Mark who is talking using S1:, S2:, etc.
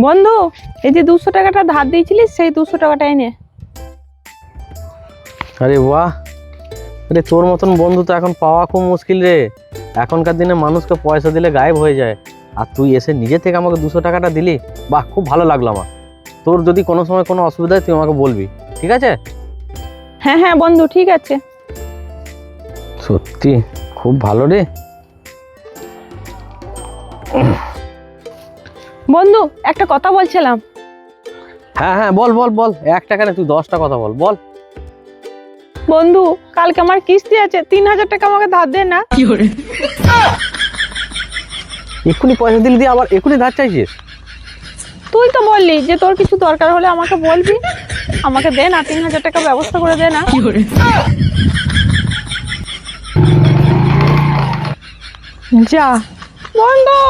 S1: বন্ধু, এই যে 200 টাকাটা ধার দিয়েছিলিস সেই 200 টাকাটা এনে।
S2: আরে বাহ, আরে তোর মতন বন্ধু তো এখন পাওয়া খুব মুশকিল রে। এখনকার দিনে মানুষকে পয়সা দিলে গায়েব হয়ে যায়, আর তুই এসে নিজে থেকে আমাকে 200 টাকাটা দিলি। বাহ, খুব ভালো লাগলো আমার। তোর যদি কোনো সময় কোনো অসুবিধা হয় তুই আমাকে বলবি, ঠিক আছে?
S1: হ্যাঁ হ্যাঁ বন্ধু, ঠিক আছে।
S2: সত্যি খুব ভালো রে।
S1: বন্ধু, একটা কথা বলছিলাম।
S2: হ্যাঁ হ্যাঁ, বল বল বল, 1 টাকা না, তুই 10টা কথা বল বল।
S1: বন্ধু, কালকে আমার কিস্তি আছে, 3000 টাকা আমাকে ধার দে না।
S2: এক্ষুনি পয়সা দিলি দিয়ে আবার এক্ষুনি ধার চাইছিস?
S1: তুই তো বললি যে তোর কিছু দরকার হলে আমাকে বলবি। আমাকে দে না, 3000 টাকা ব্যবস্থা করে দে না। যা বন্ধু।